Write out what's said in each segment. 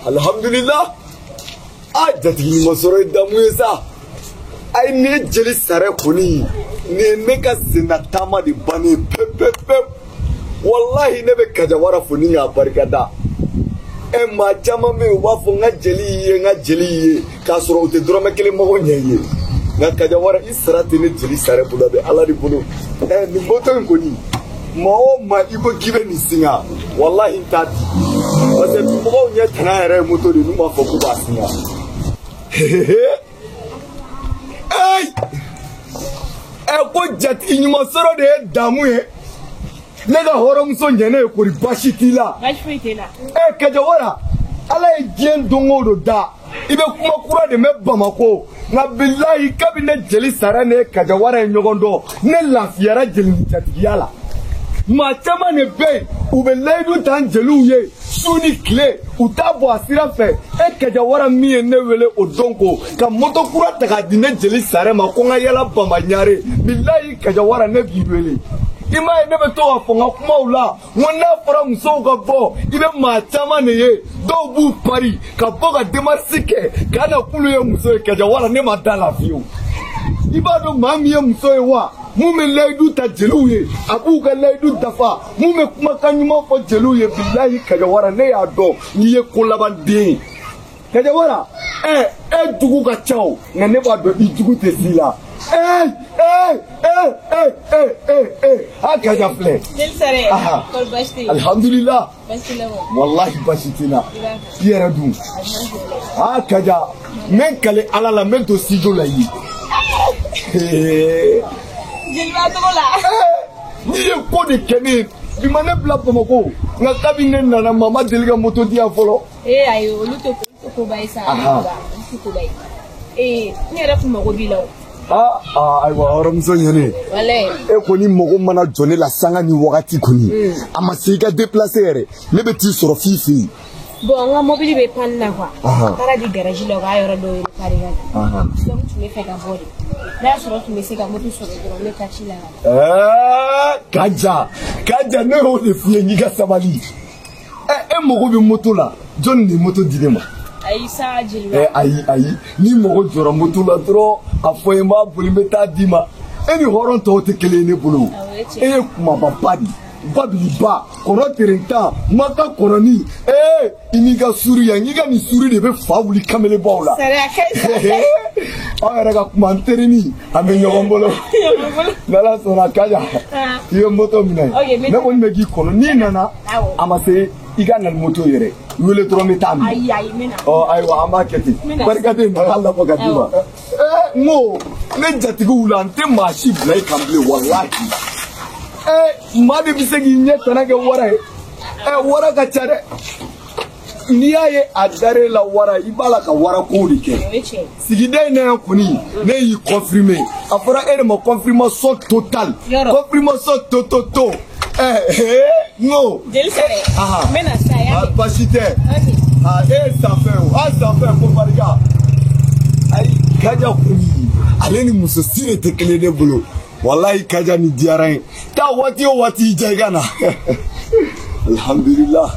Alhamdulillah. Jatigi masoro damu sa. Ai ne jeli sare kuni. Ne ka zinatama di bani pep. Wallahi ne be kajawara funi ya barkada. Ma chama me wa fo nga jeli ye ka soro te drome kele mo nyaye. Nga kajawara israti ne jeli sare bula be ala di bulu. Ni moto ngoni. Ma ibo gibe ni singa. Wallahi tati. Parce que mo nya tana ere moto di numa fo ku ba singa. Hey! Ko jati nyuma soro de damu ye. Nega horom so nyene ko ri bashitila. Bashitila. Kajawara. Ala e jien dongo da. Ibe kuma kura de me Bamako. Na billahi kabine jeli sarane kajawara nyogondo. Ne lafiara jeli jatiyala. Ma chama ne be ubeledu tan jelu ye. Suni kle utabo asira fe kajawara mi ne wele odonko ka moto kura taka dine jeli sare ma ko ngayala bamanyare billahi kajawara ne biwele ima ne be to afonga kuma ula wona fara muso ga bo ibe ma chama ne ye do bu pari ka boga demasike kana kulu ye muso kajawara ne madala fiu ibado mami ye muso wa mume leidu ta jeluye abuga leidu dafa mume kuma kanyuma fo jeluye billahi kajawara ne ya do ni ye kolabande kajawara dugu ka chao na ne ba do dugu te sila akaja fle Sare kol basti alhamdulillah basti wallahi basitina yera dum akaja men kale ala la men to sijo la yi Jilba tola. Ni ye ko de kene bi mane bla Bamako nga kabine na mama deliga moto dia folo ayo luto ko baisa ko bai ni ra kuma ko bilaw aywa horom so nyane wale ko ni mogo mana jone la sanga ni wakati koni ama se ga déplacer ne be ti soro fifi bon nga mobili be panna kwa tara di garage lo ga yoro do pari ga donc tu me fais ka body là soro tu me sega moto soro do le kachila kaja ne ho de fie nyiga sabali mogo be moto la john ni moto dilema Aïssa Jilba ayi ni mogo joro moto la tro afoyema bulimeta dima eni horon to te kele ne bulu kuma babadi Babiliba, kono terenta, maka koroni, iniga suri ya, niga ni suri de be fabuli kamele baula. Raga kumantere ni, ame nyogombolo. Nala sona kaja. Iyo moto mina. Na woni megi kono ni nana, amase iga na moto yere. Wele tromi tami. Ayi mena. Aywa amaketi. Barkate na Allah ko gadiba. Ngo, ne jatigu ulante mashi blai kamble wallahi. Madi bisegi nyeta na ke wara wara ka chare niya ye adare la wara ibala ka wara ko dike sigide na kuni ne yi confirmer afara mo confirmation total confirmation toto no Jelisare mena saya pasite ça fait pour mariga ay kaja kuni aleni muso sire te kele de bolo wallahi kaja ni diarain ta wati jagana alhamdulillah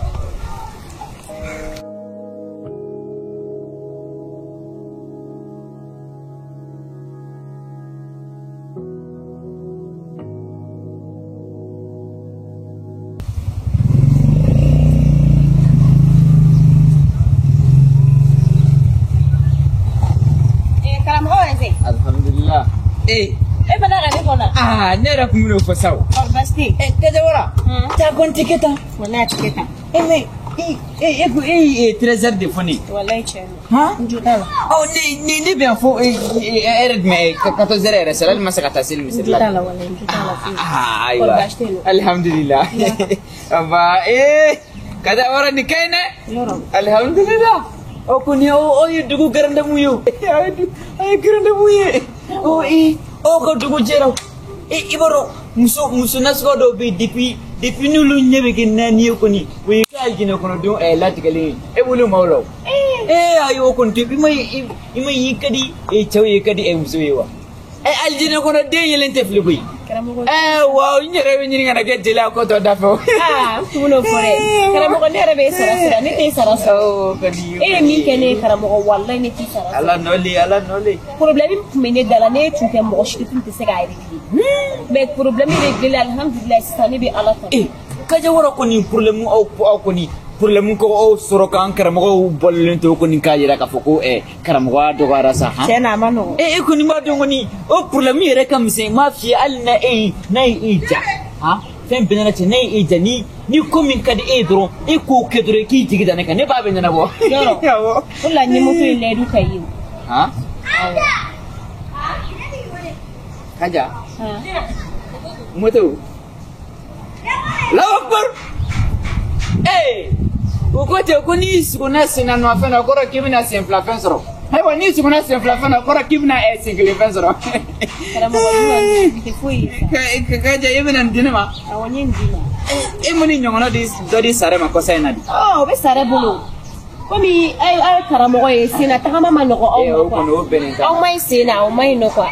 alhamdulillah bana ga ne kona nera kumino fasao basti kajawara ta kon tiketa wala tiketa me trésor de foni wallahi chani njutala ni bien fo ered me 14 heures sala ma sakata sil misir la njutala wallahi njutala aywa alhamdulillah aba kajawara ni kaina alhamdulillah okuni o dugu garande muyo ay garande muye ko dugu jero iboro muso nasgo do be depuis nulu nyebe genani okoni we ka gina kono do latikale wulu mawlo ayo kon tebi may yikadi chaw yikadi muso yewa aljina kono de yelente flibuy wow, nyere be nyinga na ke jela ko to dafo. Kuno fore. Karamogo ne rebe sara ne te sara. Oh, kadi. Min kene karamogo wallahi ne ti sara. Ala noli. Problème mene dala ne tu ke mo shi tin te se ga ire. Mais problème réglé alhamdulillah sani bi ala ta. Kaja wara ko ni problème au ko ni problème ko o soro kan karamogo bolen to ko ni kajira ka foko karamogo do gara sa ha. Tena mano. Ko ni ma do ngoni o problème yere kam se ma fi alna nay ija. Ha? Fem benana te nay ija ni ko min kadi dro ko kedro ki tigi dana kan ne ba benana bo. Yoro. Yawo. Ulla ni mo to le du kayi. Ha? Kaja. Moto. Allahu Akbar. Ukote kuni sikuna sina no afena kora kibina simple fensoro. Hewa ni sikuna simple fena kora kibina single fensoro. Kara mo wani bitefui. Kaja even ndinema. Awonye ndina. Muni nyongona dodi sare makosa inadi. Oh, be sare bulu. Komi ay karamogo sina takama manoko au ko mai sina au mai no kwa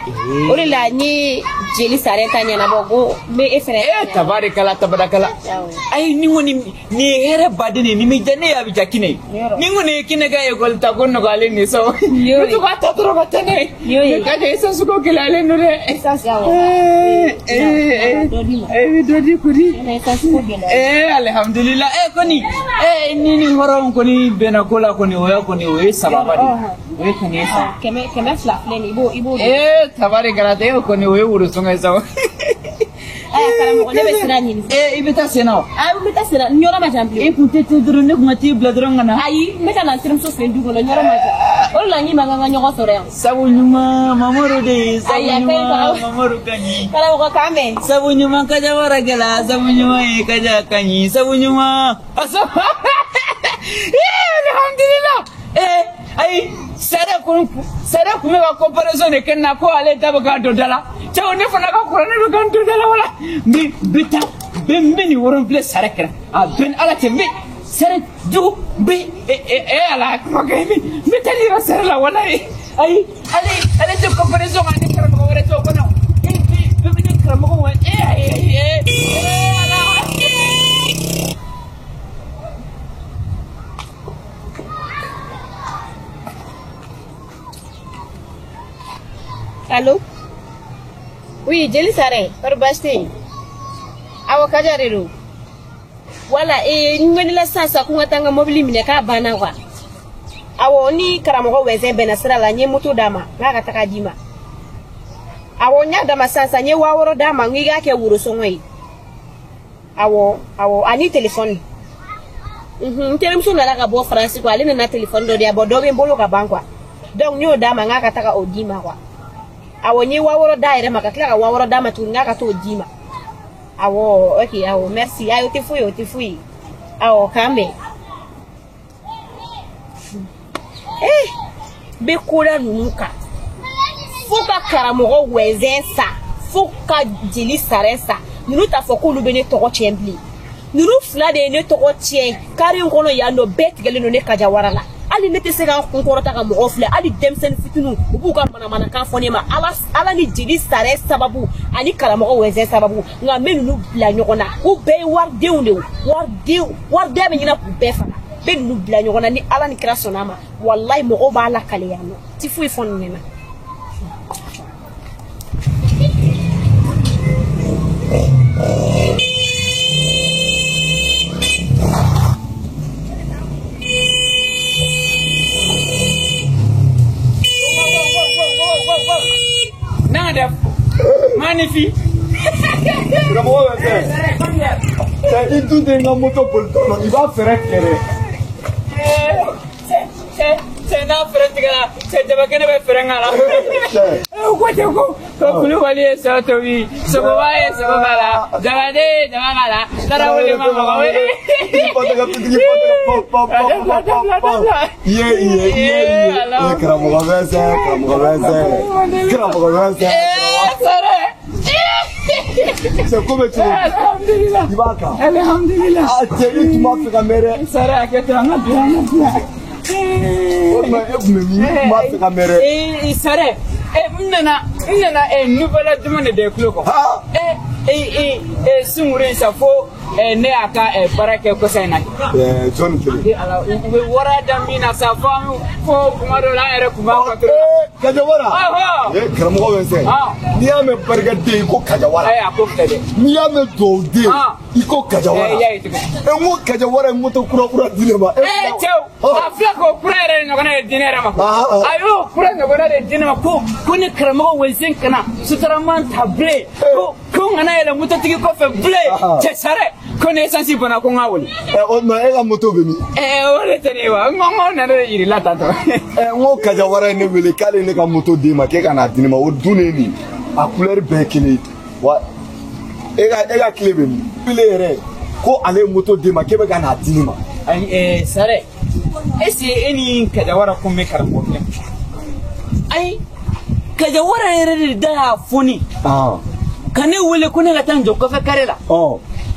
ore la ni jeli sare tanya na bogo me efere tabarakala ay ni woni ni here badini ni mi jane ya bijakine ni ngoni kine ga e gol ta gonno gale ni so to ba ta tro batane ka de so suko kilale no re esas yawo dodi kuri alhamdulillah koni ni horom koni bena kola koni oya sababadi oya kanisa keme flafleni ibo tabarakala de koni oya urusonga sawa karamogo ne be sira nyini ibita sena ibita sira nyora ma jample kutete drone ngati bladronga na ayi meta na trim so fendu go nyora ma ola nyi manga nyogo sore sabu nyuma mamoro de sabu nyuma mamoro kanyi karamogo kame sabu nyuma kaja waragala sabu nyuma kaja kanyi sabu nyuma alhamdulillah ay sare kuma ba comparison ke na ko ale tabaga dodala chawo ne fana ka kurane do gan dodala wala mi bita bembeni woron ple sare kra ben ala tembe sare du be ala ko ke mi tali ra sare la wala ay ale to comparison ane kra mo wore to kono be kra mo wa Allô? Oui, jeli sare, barbasti. Awo kajariro. Wala ngweni la sasa kungatanga mobili mine ka bana kwa. Awo ni karamogo weze benasira la nye mutu dama, ngaka taka jima. Awo nya dama sasa nye waworo dama ngiga ke wuro songoi. Awo ani telefone. Telemso na ka bo France kwa lena na telefone do dia bodobe mbolo ka bankwa. Donc nyo dama ngaka taka odima kwa. Awo nyi waworo daire makakila ka waworo dama tu ngaka to odima. Awo okay awo merci ayo tifui. Awo kambe. Be kula nunuka. Fuka karamogo wezensa. Fuka jeli saresa. Nunu ta foko lubene toko chembli. Nunu fla de ne toko chien. Kari ngono ya no bet gele no ne kajawarala. Ali nete se ga konkorota ka mo ofle ali demsen fitunu ubu ka mana kan fone ma ala ni jeli sare sababu ani karamogo weze sababu nga menunu bla nyokona u be war de me nyina ku be fana be nu bla nyokona ni ala ni kira sonama wallahi mo ba la kale yano ti fu ifon nena Magnifique. C'est tout un moto pour le temps. Il va faire éclairer. C'est na frère c'est de bakene be frengala. Quoi tu ko kulu wali sa to wi. So bae so bala. Jamala. Tara wole mama we. Yeah. Karamogo vese. C'est comme tu alhamdulillah. Ibaka. Alhamdulillah. Tu m'as fait caméra. Sara que tu en as bien. Sare nouvelle demande de cloko. Sungure safo ne aka barake ko sayna. John Kelly. We wara damina safo fo kuma do la ere kuma ko. Kajawara. Karamo wense. Ni ame bargade ko kajawara. Ako fede. Ni ame dode iko kajawara. Enwo kajawara moto kura dinema. Afia ko kura ere no kana dinera ma. Ayo kura no kana dinema ko kuni karamo wense kana sutaraman table. Ko ngana ele moto tiki ko fe ble. Chesare. Kone sansi bona ko ngawoli. On ma ega moto bemi. Ole tenewa. Ngongo na re iri latato. Ngo kajawara ne wele kale ne ka moto de ma ke kana dinema o duneni. A couleur be kele. Wa ega kile bemi. Bile ere ko ale moto de ma ke be kana dinema. Ai sare. Esi eni kajawara ko me karamo. Ai kajawara ere da foni. Kane wele kone ga tanjo ko fe karela.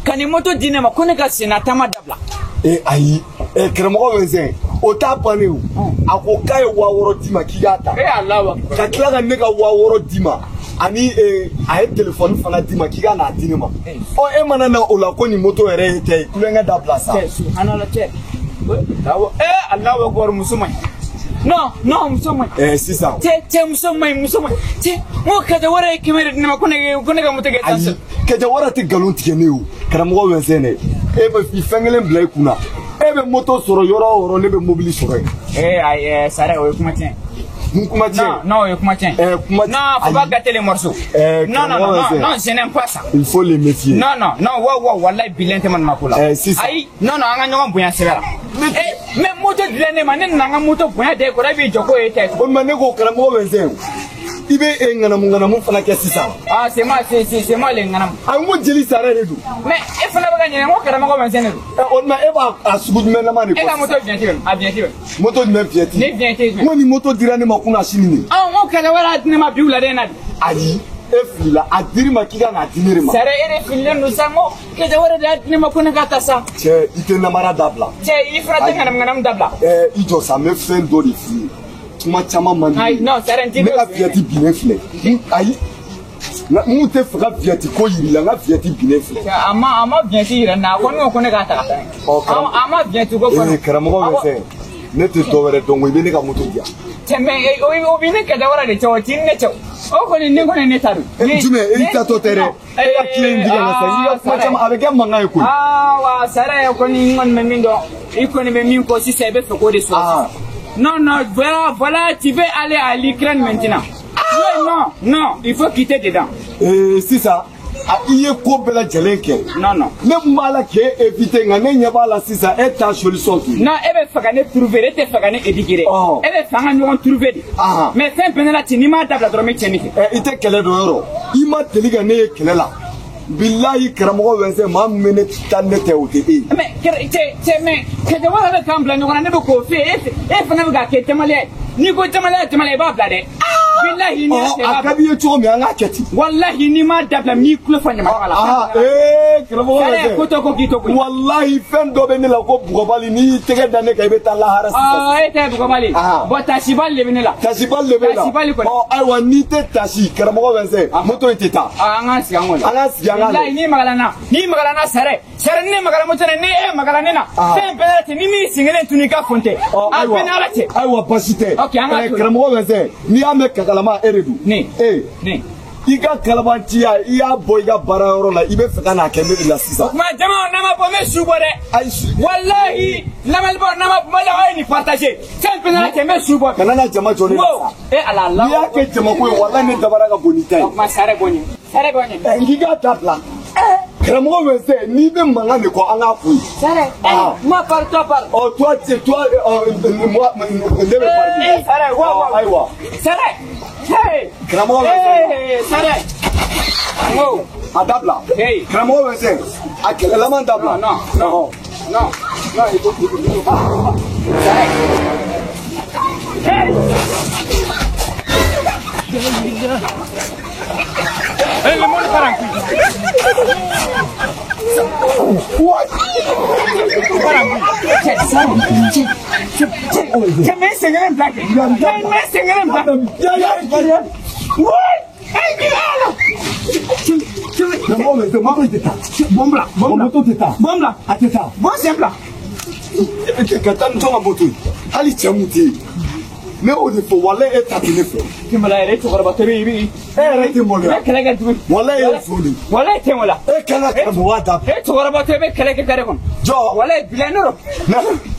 Kani moto dinema kone ga sinatama dabla. Ayi kremo wense o ta pani o akokai wa woro dima kigata Allah ka kila ga ne ga wa woro dima ani ay telephone fana dima kiga na dinema o mana na o la koni moto ere te kulenga dabla sa subhanallah te Allah wa gor musumai no musumai sisa te musumai te mo kaja wara kimere dinema kone ga moto ga tanse kaja wara te galon tikene o kremo wense ne be fi fengelen blay kuna ebe moto soro yoro ne be mobile soro ai sare o kuma tien non o kuma tien non faut pas gâter les morceaux non je n'aime pas ça il faut les méfier non wallahi bilente man makula ai non anga nyoga buya sebera mais moto dilene manen nanga moto buya de ko rabi joko ete on manego karamo wenze ibe ngana mu fana ke sisa c'est moi le ngana mo jeli sare redu mais e fana ba gagner ngo karamo ko wenze on ma eba asugud mena mani ko e moto bien tive moto ne pieti ne bien tive mo ni moto dirane ma kuna shinini ngo kala wala ne ma biula de na ayi e fila adiri ma kiga na dinere ma sare ere filen no sango ke de wala de ne ma kuna gata sa che ite na mara dabla che ifra de ngana dabla ijo sa me fen do di fi kuma chama man ai no sare nti ne ka fiati bine file ai na mu te faka fiati ko yiri la nga fiati bine file ama fiati ira na ko no ko ne gata ama fiati ko ko karamo ko wese ne te to were dongo ibe ne ka mutu dia teme o bine ka da wara de cho tin ne cho o ko ne ko ne taru jume ita to tere ila kile ndiga na sa ila kuma chama abega manga ko wa sare ko ni ngon me mindo iko ne me min ko si sebe fe ko de so non voilà tu veux aller à l'Ukraine maintenant non il faut quitter dedans c'est ça a iye ko bela jelenke non ne mala ke éviter nga ne nyaba la sisa et ta solution non ebe faga ne trouver te faga ne édigrer ebe fanga ñon trouver mais fin penela ti ni ma dabla dormi chenike ite kele do yoro ima teliga ne kele la billahi karamo wense ma mene tanne te o te mais mais que de wala ka mbla ñona ne ko fe fana ga ke temale ni ko temale ba bla de billahi ni akabi ye chogo mi anga keti wallahi ni ma dabla mi kulo fanya ma karamo wense ko to ko gito ko wallahi fen do be ne la ko bugo bali ni tege dane kay be ta la harasi ete bugo bali bo tasibal le benela ko aywa ni te tashi karamo wense moto iteta anga siangol wallahi ni magalana sare ni magala mutane ni magala nena sen penalty ni mi singelen tunika fonte a penalty aywa basite karamo wense ni ame kakalama eredu ni iga kalabantiya iya boy ga barayoro la ibe feka na kende la sisa ma jama na ma bomé subore wallahi lamal bo na ma mala ay ni partager sen penalty me subore kanana jama jone ala allah ya ke jama ko wallahi ne dabara ga bonita ma sare boni ngiga tapla karamo wense ni be manga ne ko anga ku sare moi par toi moi ndebe parti sare aywa sare hey karamo wense sare no adabla hey karamo wense akela la man dabla no il faut sare hey hey le monde part en couille what c'est mais c'est un blague mais au défaut, voilà, est tapé. Tu me l'as dit, tu vas battre, oui. Arrêtez mon gars. Voilà, il faut. Voilà, tu me l'as. Et quand la boîte, tu vas battre avec quelqu'un qui est bon. Voilà, bien, non.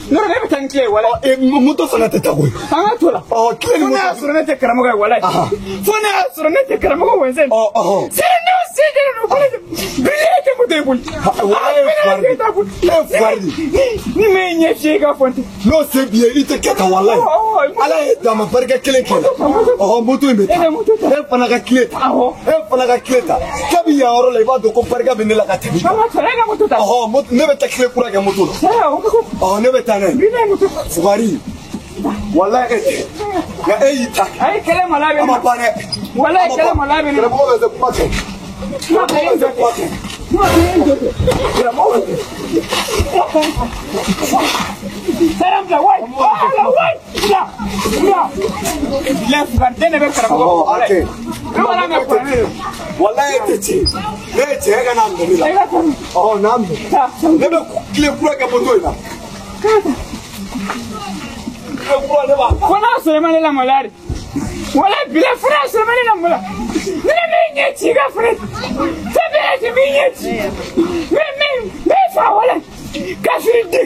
Non, mais t'as une clé, voilà. Et mon dos, ça n'a pas été. Ah, toi là. Oh, clé, on a sur le net, Karamoga, voilà. Fona sur le net, Karamoga, Wenzel. Oh. C'est nous, billet de Moudeboul. Ni mais il fonte. Non, c'est bien, il te quitte, voilà. Allah est dans ma barque clé. Oh, moto, mais elle prend la clé. Elle prend la clé. Kabi ya oro le va do ko barga bin la ka tabi. Oh, moto ne be ta clé pour la moto. Oh, ne be ta ne. Fugari. Wallahi ya eyita. Ay kele malabe. Ama pane. Wallahi kele malabe. Kele mo be ko pake. Ma be ko pake. Kele mo be. Salam la way. La way. La. La fugardene be kara mo. Oh, okay. Wala me pane. Wallahi tete. Ne te ga na ndela. Oh, nambe. Ne be kile pour ka moto ina. Fona Sulemani la malari. Wala bila Fona Sulemani la mala. Nene nyeti ga Fred. Tabe ti nyeti. Me fa wala. Kafirde.